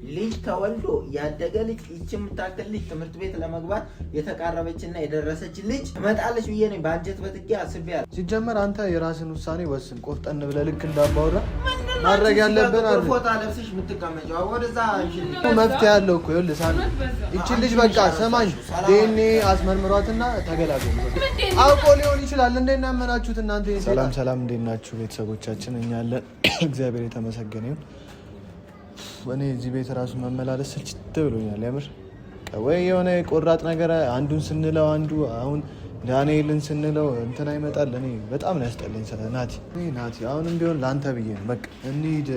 ልጅ ተወልዶ ያደገ ልጅ ይህች የምታክል ልጅ ትምህርት ቤት ለመግባት የተቃረበችና የደረሰች ልጅ ትመጣለች ብዬ ነኝ በአንጀት በጥጌ አስቤያለሁ። ሲጀመር አንተ የራስን ውሳኔ ወስን። ቆፍጠን ብለህ ልክ እንዳባወራ ማድረግ ያለብን አለ። ፎታ ለብሰሽ የምትቀመጪው ወደዛ መፍትሄ ያለው እኮ ይኸውልህ ሳሚ፣ ይቺን ልጅ በቃ ሰማኝ ዲኤንኤ አስመርምሯትና ተገላገሉ። አውቆ ሊሆን ይችላል። እንዴት ነው ያመናችሁት እናንተ? ሰላም ሰላም፣ እንዴት ናችሁ ቤተሰቦቻችን? እኛ አለን እግዚአብሔር የተመሰገነ ይሁን። እኔ እዚህ ቤት ራሱ መመላለስ ስልችት ብሎኛል የምር። ወይ የሆነ ቆራጥ ነገር አንዱን ስንለው አንዱ አሁን ዳንኤልን ስንለው እንትና ይመጣል። እኔ በጣም ነው ያስጠለኝ። ናቲ አሁንም ቢሆን ለአንተ ብዬ ነው በቃ እንሂድ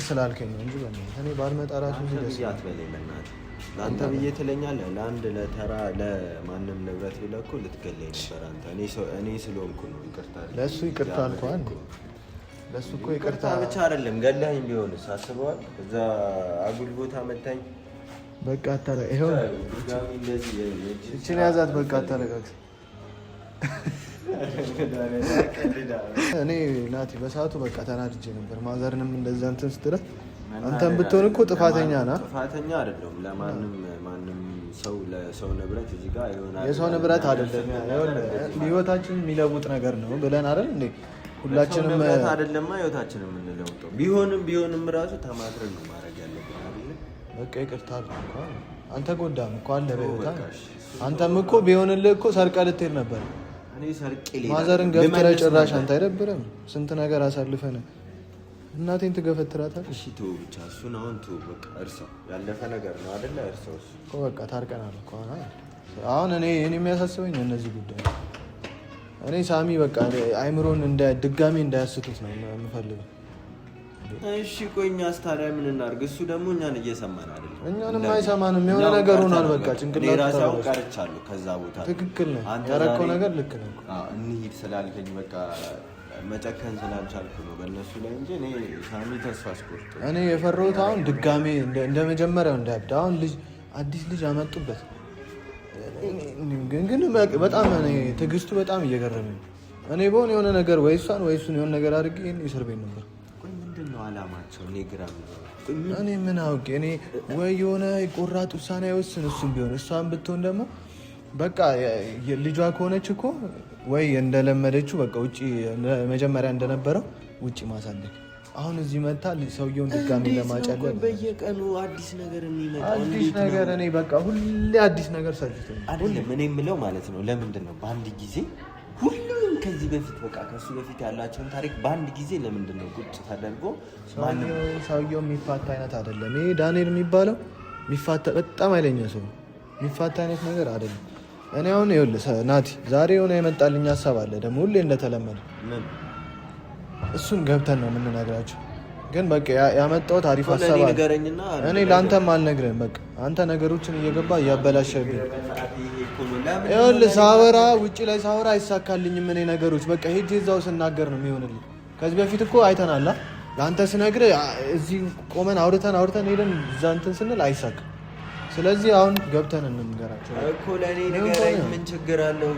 ስላልከኝ ነው እንጂ እኔ ባልመጣ ራሱ ለአንተ ብዬ ትለኛለህ። ለአንድ ለተራ ለማንም ንብረት ብለህ እኮ ልትገለኝ ነበር አንተ። እኔ ስለሆንኩ ነው ይቅርታ። ለእሱ ይቅርታ አልኳል። ለእሱ እኮ ይቅርታ ብቻ አይደለም ገላኝ ቢሆንስ አስበዋል። እዛ አጉል ቦታ መታኝ። በቃ አታለቅ። ይኸው እችን ያዛት። በቃ አታለቃት። እኔ ናቲ በሰዓቱ በቃ ተናድጄ ነበር። ማዘርንም እንደዛ እንትን ስትላት አንተም ብትሆን እኮ ጥፋተኛ ና። ጥፋተኛ አይደለም። ማንም ሰው ለሰው ንብረት እዚህ ጋር ይሆናል። የሰው ንብረት አይደለም ህይወታችን የሚለውጥ ነገር ነው ብለን አይደል እንዴ? ሁላችንም ንብረት አይደለማ ህይወታችንን የምንለውጠው። ቢሆንም ራሱ ተማክረን ነው ማድረግ ያለብን አይደል? በቃ ይቅርታ አልኩ። አንተ ጎዳም እኮ አለ በህይወታ። አንተም እኮ ቢሆንልህ እኮ ሰርቀህ ልትሄድ ነበር። እኔ ሰርቄ ማዘርን ገፍትረህ ጭራሽ አንተ አይደብርም? ስንት ነገር አሳልፈን እናቴን ትገፈትራታለህ። እሺ ተው ብቻ እሱን አሁን ተው በቃ እርሳው። ያለፈ ነገር ነው አይደለ? እርሳው እኮ በቃ ታርቀናል እኮ አሁን እኔ የሚያሳስበኝ እነዚህ ጉዳይ። እኔ ሳሚ በቃ አይምሮን ድጋሜ እንዳያስቱት ነው የምፈልገው። እሺ ቆይ እኛስ ታዲያ ምን እናድርግ? እሱ ደግሞ እኛን እየሰማን አይደለም። እኛንም አይሰማንም። የሆነ ነገር ሆኗል። በቃ ጭንቅላት ራሳው ቀርቻለሁ ከዛ ቦታ። ትክክል ነው ያደረከው ነገር ልክ ነው። እንሂድ ስላልከኝ በቃ መጨከን ስላልቻልኩ ነው በእነሱ ላይ እንጂ እኔ ሳሚ ተስፋ አስቆርጦ እኔ የፈራሁት አሁን ድጋሜ እንደ መጀመሪያው እንዳያብድ። አሁን አዲስ ልጅ አመጡበት። ግን በጣም እኔ ትዕግስቱ በጣም እየገረመኝ። እኔ በሆነ የሆነ ነገር ወይ እሷን ወይ እሱን የሆነ ነገር አድርጌ እስር ቤት ነበር። ምንድን ነው አላማቸው? እኔ ምን አውቄ። እኔ ወይ የሆነ ቆራጥ ውሳኔ አይወስን እሱም ቢሆን እሷን ብትሆን ደግሞ በቃ ልጇ ከሆነች እኮ ወይ እንደለመደችው በቃ ውጪ መጀመሪያ እንደነበረው ውጪ ማሳደግ። አሁን እዚህ መታ ሰውየውን ድጋሚ ለማጨለል በየቀኑ አዲስ ነገር የሚመጣው አዲስ ነገር። እኔ በቃ ሁሌ አዲስ ነገር ሰልችቶኝ አይደለም እኔ የምለው ማለት ነው። ለምንድን ነው በአንድ ጊዜ ሁሉም ከዚህ በፊት በቃ ከሱ በፊት ያላቸውን ታሪክ በአንድ ጊዜ ለምንድን ነው ቁጭ ተደርጎ? ሰውየው የሚፋታ አይነት አይደለም። ይሄ ዳንኤል የሚባለው የሚፋታ በጣም አይለኛ ሰው የሚፋታ አይነት ነገር አይደለም። እኔ አሁን ይኸውልህ ናቲ ዛሬ የሆነ የመጣልኝ ሀሳብ አለ ደግሞ ሁሌ እንደተለመደ እሱን ገብተን ነው የምንነግራቸው። ግን በቃ ያመጣሁት አሪፍ ሀሳብ አለ። እኔ ለአንተም አልነግርህም። በቃ አንተ ነገሮችን እየገባ እያበላሸብኝ። ይኸውልህ ሳወራ ውጭ ላይ ሳወራ አይሳካልኝም። እኔ ነገሮች በቃ ሄጄ እዛው ስናገር ነው የሚሆንልኝ። ከዚህ በፊት እኮ አይተናላ። ለአንተ ስነግርህ እዚህ ቆመን አውርተን ሄደን እዛ እንትን ስንል አይሳካም። ስለዚህ አሁን ገብተን እንንገራቸው እኮ። ለእኔ ንገረኝ፣ ምን ችግር አለው?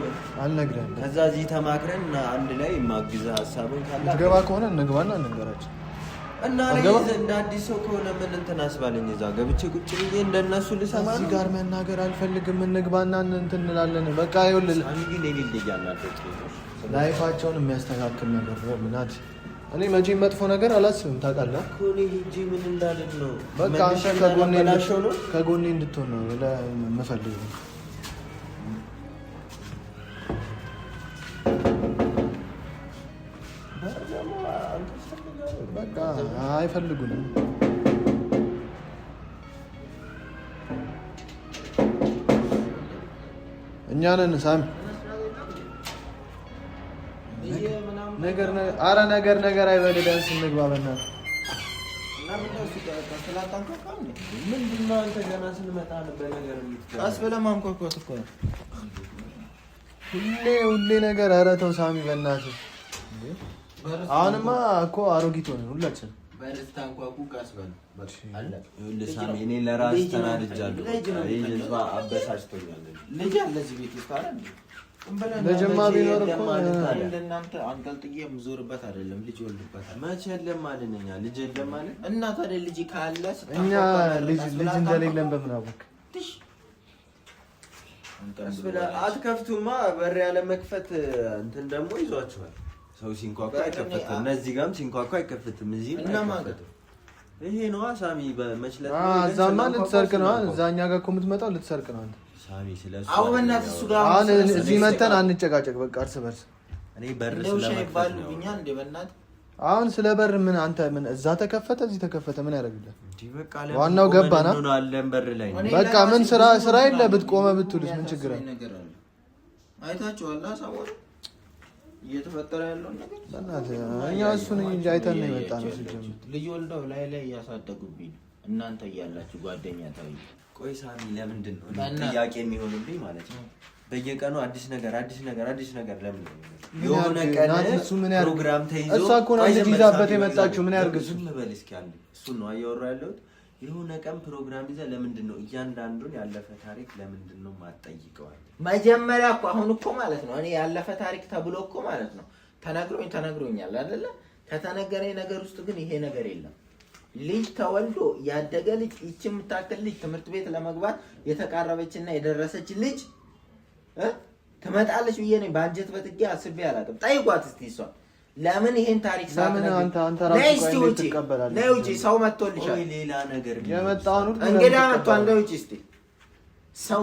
አልነግረህም። ከዛ እዚህ ተማክረን አንድ ላይ ማግዘህ ሀሳብን ካለ ትገባ ከሆነ እንግባና እንንገራቸው እና እንደ አዲስ ሰው ከሆነ ምን እንትን አስባለኝ። እዛ ገብቼ ቁጭ ብዬ እንደነሱ ልሰማ እዚህ ጋር መናገር አልፈልግም። እንግባና እንትን እንላለን። በቃ ይኸውልህ ግን የሌለ እያናደች ላይፋቸውን የሚያስተካክል ነገር ምናት እኔ መቼም መጥፎ ነገር አላስብም። ታውቃለህ እኮ እኔ ሂጂ ምን እንዳልል ነው። በቃ አንተ ከጎኔ እንድትሆን ነው የምፈልገው። በቃ አይፈልጉንም። እኛ ነን ሳሚ ነገር አይበል። ዳንስ እንግባ በእናትህ። ምንድን ነው አንተ ገና ስንመጣ በነገር ቀስ ብለህ ማንኳኳት እኮ ነው ሁሌ ነገር። ኧረ ተው ሳሚ በእናትህ። አሁንማ እኮ አሮጊት ሆነን ሁላችን በርስታ እንኳን ቁቃስ በል አለ ለሳሚ እኔ ለራስ ተናድጃለሁ። ይሄ ልጅ አበሳጭቶኛል። ልጅ አለ እዚህ ቤት ውስጥ አይደል? ለጀማ ቢኖር እኮ ለእናንተ አንጠልጥዬ የምዞርበት አይደለም። ልጅ ወልድበታል። መቼ የለም አለኝ። ልጅ የለም አለ እና ታዲያ ልጅ ካለ እኛ ልጅ እንደሌለን በምን አወቅ? አትከፍቱማ። በር ያለ መክፈት እንትን ደግሞ ይዟችኋል። ሰው ሲንኳኳ አይከፈትም። እነዚህ ጋርም ሲንኳኳ አይከፈትም። እዚህ እና ማለት ይሄ ነው ሳሚ በመችለት እዛማ ልትሰርቅ ነው። እዛኛ ጋር እኮ የምትመጣው ልትሰርቅ ነው አንተ ሳሚ። ስለሱ አሁን በእናትህ እሱ ጋር አሁን እዚህ መተን አንጨቃጨቅ። በቃ እርስ በርስ እኔ በር ስለመክፈት ነው እንዴ በእናትህ አሁን ስለ በር ምን አንተ ምን እዛ ተከፈተ እዚህ ተከፈተ ምን ያደርግልህ? በቃ ዋናው ገባና ነው አለን በር ላይ ነው። በቃ ምን ስራ የለ ብትቆመ ብትሉስ ምን ችግር አለ? አይታችኋል ሰሞኑን እየተፈጠረ ያለው ነገር በእናትህ እኛ እሱን እንጂ አይተን ነው የመጣነው። ሲጀምር ልጅ ወልደው ላይ እያሳደጉብኝ እናንተ እያላችሁ ጓደኛ ታዩ። ቆይ ሳሚ ለምንድን ነው ጥያቄ የሚሆንብኝ ማለት ነው? በየቀኑ አዲስ ነገር ለምን ነው? የሆነ ቀን ፕሮግራም ተይዞ እሷ እኮ ነው ልጅ ይዛበት የመጣችው። ምን ያርግ? ዝም በል እስኪ አንዴ። እሱን ነው እያወራሁ ያለሁት። የሆነ ቀን ፕሮግራም ይዘህ ለምንድን ነው እያንዳንዱን ያለፈ ታሪክ ለምንድን ነው የማትጠይቀው? መጀመሪያ እኮ አሁን እኮ ማለት ነው እኔ ያለፈ ታሪክ ተብሎ እኮ ማለት ነው ተነግሮኛል አይደለ? ከተነገረኝ ነገር ውስጥ ግን ይሄ ነገር የለም። ልጅ ተወልዶ ያደገ ልጅ ይቺ የምታክል ልጅ ትምህርት ቤት ለመግባት የተቃረበችና የደረሰች ልጅ ትመጣለች ብዬ ነኝ በአንጀት በጥጌ አስቤ አላውቅም። ጠይቋት እስቲ እሷ ለምን ይሄን ታሪክ ውጪ ሰው መጥቶልሻል። ሌላ ነገር የመጣውን ሁሉ እንግዳ መጥቷል። ውጪ እስቲ ሰው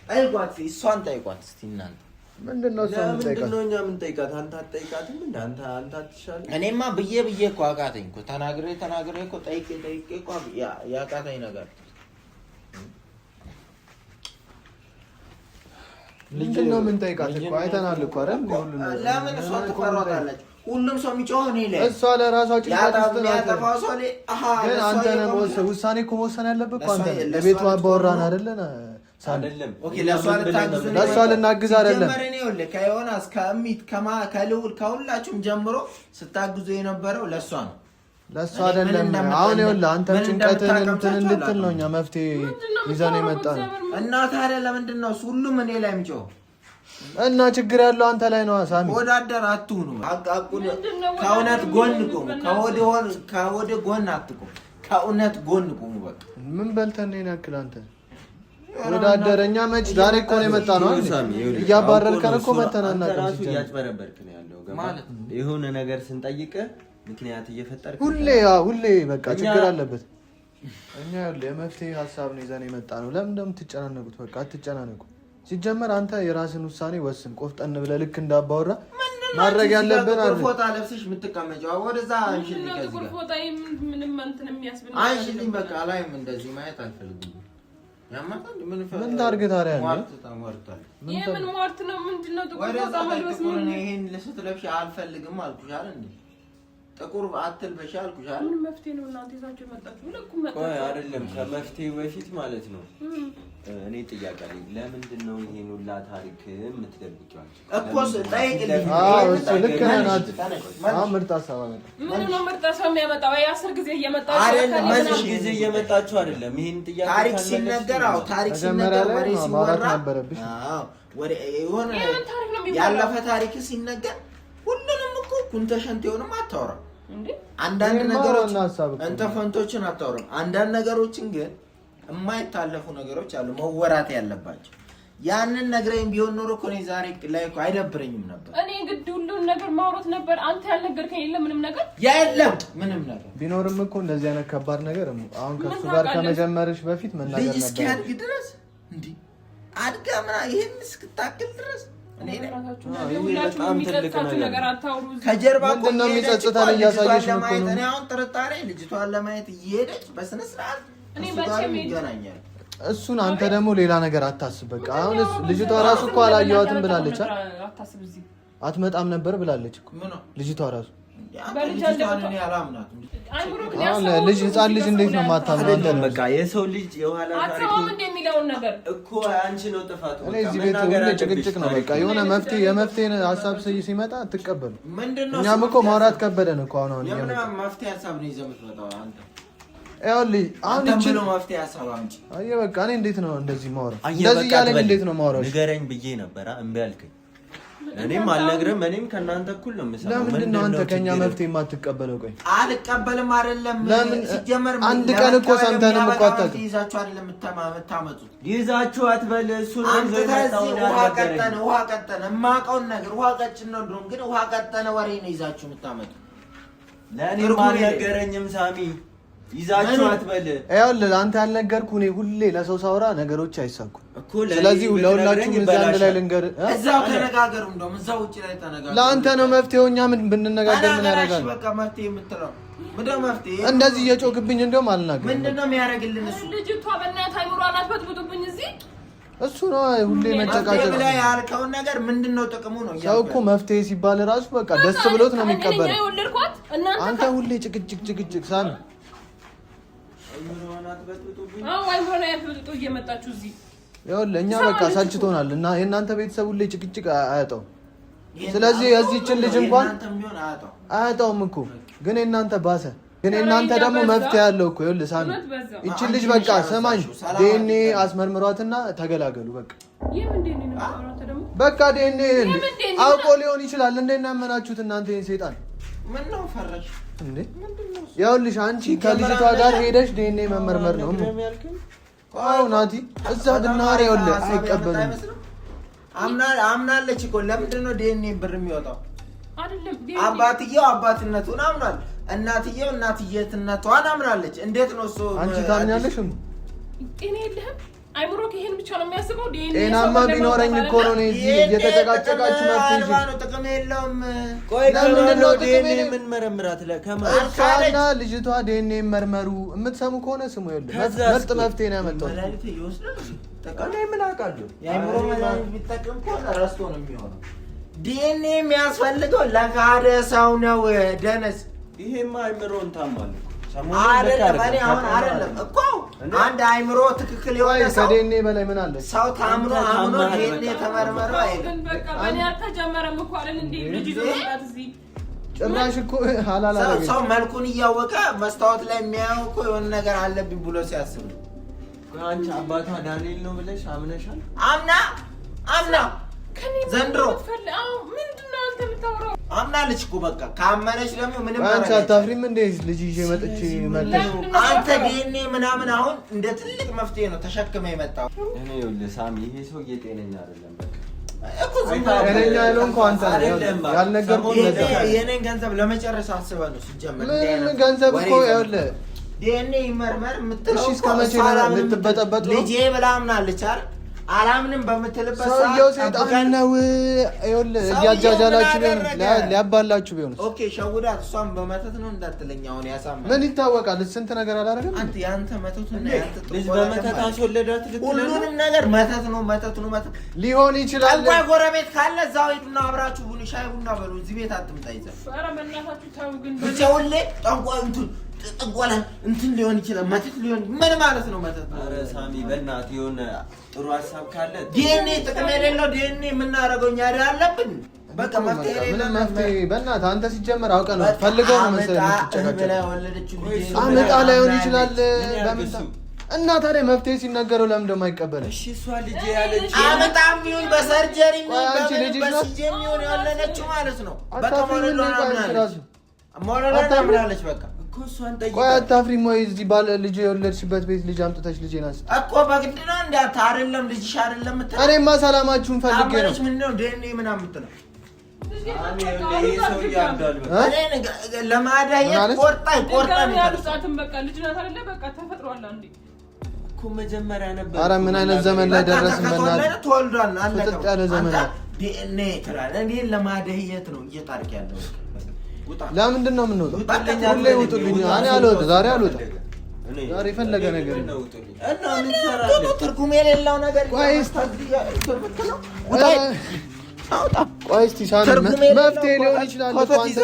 ጠይቋት፣ እሷን ጠይቋት እስቲ እናንተ ምንድነው ሰው ጠይቃት? እኛ ምን ጠይቃት? አንተ አትጠይቃትም እንዴ? አንተ አትሻለህ? እኔማ ብዬ እኮ አቃተኝ እኮ ተናግሬ እኮ ጠይቄ እኮ ያቃተኝ ነገር ምንድነው ምን ጠይቃት እኮ አይተናል እኮ አይደል? ለምን እሷ ትፈሯታለች? ሁሉም ሰው የሚጮህ እኔ ላይ እሷ ለራሷ ጭንቀት ውስጥ ነው። ያጠፋው ሰው ላይ ግን አንተ ነህ ውሳኔ እኮ መወሰን ያለብህ እኮ አንተ ነህ። ለቤቷ ባወራን አይደለ? አይደለም ኦኬ። ለሷ ልናግዝ አይደለም። ከዮናስ ከእሚት ከልውል ከሁላችሁም ጀምሮ ስታግዙ የነበረው ለሷ ነው። ለሷ አይደለም። አሁን ይኸውልህ አንተም ጭንቀትን እንትን እንድትል ነው እኛ መፍትሄ ይዘን የመጣ ነው። እና ታዲያ ለምንድን ነው ሁሉም እኔ ላይ የሚጮህ? እና ችግር ያለው አንተ ላይ ነው ሳሚ። ወዳደር አትሁኑ። ከእውነት ጎን ቁሙ። ከወደ ጎን አትቁሙ። ከእውነት ጎን ቁሙ። በቃ ምን በልተን ነው ያክል አንተ ወዳደረኛ መች ዛሬ እኮ ነው የመጣ ነው እያባረርከን እኮ መተናና ራሱ እያጭበረበርክ ነው ያለው ማለት የሆነ ነገር ስንጠይቅህ ምክንያት እየፈጠርክ ሁሌ በቃ ችግር አለበት። እኛ ያለው የመፍትሄ ሀሳብ ነው ይዘን የመጣ ነው። ለምን እንደምትጨናነቁት በቃ አትጨናነቁ። ሲጀመር አንተ የራስን ውሳኔ ወስን። ቆፍጠን ብለህ ልክ እንዳባወራ ማድረግ ያለብን አይደል? ፎጣ ለብሰሽ የምትቀመጪው ወደዛ አንሽልኝ። ከዚህ ጋር ፎጣ ምንም እንትን የሚያስብል አንሽልኝ። በቃ ላይም እንደዚህ ማየት አልፈልግም። ምን ታርግ ታዲያ? የምን ሟርት ነው? ምንድነው? ጥቁር ፎጣ መልበስ ነው። ይሄን ስትለብሽ አልፈልግም አልኩሽ አይደል እንዴ? ጥቁር አትልበሽ አልኩሽ አይደል? ምን መፍትሄ ነው እናንተ ይዛችሁ መጣችሁ? ለኩም መጣችሁ አይደለም። ከመፍትሄው በፊት ማለት ነው እኔ ጥያቄ አለኝ። ለምንድን ነው ይሄን ሁላ ታሪክ የምትደብቂው? እኮ ጠይቅልኝ። እሱ ልክ ነህ። ምርጥ ሀሳብ አመጣ። ምን ነው ምርጥ ሀሳብ የሚያመጣው? 10 ጊዜ እየመጣችሁ አይደለም። 10 ጊዜ እየመጣችሁ አይደለም። ይሄን ጥያቄ ታሪክ ሲነገር ታሪክ ሲነገር ወሬ ሲወራ ወሬ የሆነ ያለፈ ታሪክ ሲነገር ሁሉንም እኮ ኩንተሸንቴውንም አታወራም እንዴ? አንዳንድ ነገሮች እንተ ፈንቶችን አታወራም። አንዳንድ ነገሮችን ግን የማይታለፉ ነገሮች አሉ መወራት ያለባቸው። ያንን ነግረኝ ቢሆን ኖሮ እኮ እኔ ዛሬ ላይ እኮ አይደብረኝም ነበር። እኔ ግድ ሁሉን ነገር ማውራት ነበር። አንተ ያልነገርከኝ የለም ምንም ነገር የለም። ምንም ነገር ቢኖርም እኮ እንደዚህ አይነት ከባድ ነገር አሁን ከሱ ጋር ከመጀመርሽ በፊት መናገር ነበር። ልጅ እስኪያድግ ድረስ እንዴ አድጋ ምናምን ይሄን እስክታክል ድረስ ከጀርባ ነው የሚጸጽታል። እያሳየሽ ነው እኮ ነው። አሁን ጥርጣሬ ልጅቷን ለማየት እየሄደች በስነ ስርዓት ይገናኛል። እሱን አንተ ደግሞ ሌላ ነገር አታስብ። በቃ አሁን ልጅቷ ራሱ እኮ አላየኋትም ብላለች። አትመጣም ነበር ብላለች እኮ ልጅቷ ራሱ ልጅ ህፃን ልጅ እንዴት ነው የማታምነው? በቃ የሰው ልጅ የኋላ ታሪክ እንደሚለውን ነገር እኮ አንቺ ነው ጥፋቱ። እኔ እዚህ ቤት ሁሌ ጭቅጭቅ ነው። በቃ የሆነ የመፍትሄ ሀሳብ ሲመጣ አትቀበሉ። እኛም እኮ ማውራት ከበደን እኮ አሁን መፍትሄ ሀሳብ ነው ይዘህ የምትመጣው አንተ። ይኸውልህ አሁን እቺ ነው መፍትሄ ሀሳብ አምጪ። አየህ በቃ እኔ እንዴት ነው እንደዚህ ማውራት? እንደዚህ ያለኝ እንዴት ነው ማውራት? ንገረኝ ብዬ ነበር እምቢ አልከኝ። እኔም አልነግርም። እኔም ከእናንተ እኩል ነው የምሰማው። ለምንድን ነው አንተ ከኛ መፍትሄ የማትቀበለው? ቆይ አልቀበልም አይደለም። ሲጀመር አንድ ቀን እኮ ሰምተንም እኮ አታውቅም። ይዛችሁ አይደለም የምታመጡት። ይዛችሁ አትበል። እሱ ነው አንተ ታዚህ ውሃ ቀጠነ የማውቀውን ነገር ውሃ ቀጭን ነው ድሮም፣ ግን ውሃ ቀጠነ ወሬ ነው ይዛችሁ የምታመጡት። ለእኔም አልነገረኝም ሳሚ። ይዛችሁ አትበል። ይኸውልህ አንተ ያልነገርኩህ እኔ ሁሌ ለሰው ሳወራ ነገሮች አይሳኩም። ስለዚህ ለሁላችሁም እዛ አንድ ላይ ልንገር። እዛው ተነጋገሩ። እንደውም እዛው ውጪ ላይ ተነጋገሩ። ለአንተ ነው መፍትሄው። እኛ ምን ብንነጋገር ምን ያደርጋል? በቃ መፍትሄ የምትለው ምንድነው? መፍትሄ እንደዚህ እየጮክብኝ እንደውም አልናገርም። ምንድነው የሚያደርግልን እሱ? ልጅቷ በእናትህ አይምሯን አትበጥብጡብኝ እዚህ። እሱ ነው ሁሌ መጨቃጨቅ ብላ ያልከውን ነገር ምንድነው ጥቅሙ ነው? ሰው እኮ መፍትሄ ሲባል ራሱ በቃ ደስ ብሎት ነው የሚቀበለው። አንተ ሁሌ ጭቅጭቅ ሳሚ። አይምሮን አትበጥብጡ እየመጣችሁ እዚህ። ይኸውልህ እኛ በቃ ሰልችቶናል እና የእናንተ ቤተሰብ ሁሌ ጭቅጭቅ አያጣውም። ስለዚህ የዚህችን ልጅ እንኳን አያጣውም እኮ፣ ግን የእናንተ ባሰ። ግን የእናንተ ደግሞ መፍትሄ ያለው እኮ። ይኸውልህ ሳሚ ይችን ልጅ በቃ ስማኝ፣ ዲኤንኤ አስመርምሯትና ተገላገሉ በቃ። በቃ ዲኤንኤ አውቆ ሊሆን ይችላል። እንዴት ነው ያመናችሁት እናንተ? ይሄን ሰይጣን ምን ነው ፈረሽ እንዴ? ይኸውልሽ አንቺ ከልጅቷ ጋር ሄደሽ ዲኤንኤ መመርመር ነው። አዎ ናቲ እዛ ብናወራ ይኸውልህ አይቀበሉም። አምናለች እኮ። ለምንድን ነው ዲኤንኤ ብር የሚወጣው? አይደለም አባትየው አባትነቱን አምናል፣ እናትየው እናትየትነቷን አምናለች። እንዴት ነው እሱ? አንቺ ታምኛለሽ? ጤና የለህም? አይምሮክ ይሄን ብቻ ነው የሚያስበው። ጤናማ ቢኖረኝ እኮ ነው እዚህ እየተጨቃጨቃችሁ መፍትሄ ጥቅም የለውም። ቆይ ለምንድን ነው ዲኤንኤ ምን መረምራት? ለካና ልጅቷ ዲኤንኤ መርመሩ የምትሰሙ ከሆነ ስሙ። ይኸውልህ ምርጥ መፍትሄ ነው ያመጣው። እኔ ምን አውቃለሁ? የአይምሮ መድኃኒት ቢጠቅም ከሆነ ረስቶ ነው የሚሆነው። ዲኤንኤ የሚያስፈልገው ለካደ ሰው ነው ደነስ። ይሄማ አይምሮን ታሟል አይደለም እኮ አንድ አይምሮ ትክክል የሆነ ሰው ከዲኤንኤ በላይ ምን አለ? ሰው ታምኖ አምኖ ዲኤንኤ ተመርመረው አይደለም። በቃ በእኔ አልተጀመረም እኮ አይደል እንዴ? ልጅ ይዞላት እዚህ ጭራሽ እኮ ሐላል ሰው መልኩን እያወቀ መስታወት ላይ የሚያየው እኮ የሆነ ነገር አለብኝ ብሎ ሲያስብ ነው። አንቺ አባቷ ዳንኤል ነው ብለሽ አምነሻል? አምና ዘንድሮ ምንድነው አንተ የምታወራው? አምናለች እኮ በቃ ካመነች ደግሞ ምንም አንቺ አታፍሪም እንዴ? ልጅ ይዤ መጥቼ አንተ ዲኤንኤ ምናምን አሁን እንደ ትልቅ መፍትሄ ነው ተሸክመ የመጣው። እኔ ይኸውልህ ሳሚ ይሄ ሰው እየጤነኛ አይደለም። በቃ እኮ ጤነኛ ያለው እንኳን አንተ ያልነገርኩህ የኔን ገንዘብ ለመጨረስ አስበህ ነው ሲጀመር። ምን ገንዘብ እኮ ይኸውልህ ዲኤንኤ ይመርመር የምትለው እስከ መቼ ነው የምትበጠበጥ? ልጄ ብላ አምናለች አይደል? አላምንም በምትልበት ሰውየው ሰይጣን ነው። ይኸውልህ እያጃጃላችሁ ሊያባላችሁ ቢሆንስ? ኦኬ ሸውዳት። እሷም በመተት ነው እንዳትለኝ አሁን ያሳምናል። ምን ይታወቃል? ስንት ነገር አላደረገም። አንተ ያንተ መተቱና ያንተ ልጅ በመተት አስወለዳት ልትል ሁሉንም ነገር መተት ነው ሊሆን ይችላል። ጠንቋይ ጎረቤት ካለ እዛው ሂዱና አብራችሁ ቡና ሻይ ቡና በሉ። እዚህ ቤት አትምጣ ይዘህ። ኧረ በእናታችሁ ተው ግን ብቻ ሁሌ ጠንቋይ ጥንቆላ እንትን ሊሆን ይችላል። መተት ሊሆን ምን ማለት ነው መተት? ኧረ ሳሚ በእናትህ የሆነ ጥሩ ሀሳብ ካለ ዲኤንኤ ጥቅም የሌለው ዲኤንኤ የምናደርገው እኛ አይደል አለብን። በቃ መፍትሄ በእናትህ አንተ ሲጀመር አውቀህ ነው ፈልገው ነው መሰለኝ የምትጨቃጨቀው። አመጣ ላይሆን ይችላል እና ታዲያ መፍትሄ ሲነገረው ለምን ደግሞ አይቀበልም? እሺ እሷ ልጅ ያለች አመጣም ይሁን በሰርጀሪ ይሁን ያለነችው ማለት ነው። በቃ ሞራላችሁ በቃ ቆይ አታፍሪም ወይ? እዚህ ባለ ልጅ የወለድሽበት ቤት ልጅ አምጥተሽ ልጅ ናስ እኮ በግድ ነው እንዳታ አይደለም ልጅሽ አይደለም የምትለው። እኔማ ሰላማችሁን ፈልጌ ነው። ምንድነው ዲኤንኤ ምናምን የምትለው? ሰው ያብዳል። ለማዳየት ቆርጣ ያሉታትን በቃ ልጅ ናት አይደለ? በቃ ተፈጥሯል አንዴ እኮ መጀመሪያ ነበር። ኧረ ምን አይነት ዘመን ላይ ደረስን? በእናትህ ተወልዷል። ፍጥጥ ያለ ዘመን ላይ ዲኤንኤ ትላለህ። እኔ ለማዳየት ነው እየጣርክ ያለው። ለምንድን ነው የምንወጣው? ሁሌ ውጡልኝ። እኔ አልወጣም። ዛሬ አልወጣም። ዛሬ የፈለገ ነገር እና ምን ትሰራለህ? ትርጉም የሌለው ነገር ቆይ አውጣ። ቆይ እስቲ ሳሚ መፍትሄ ሊሆን ይችላል እኮ አንተ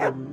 Thank you.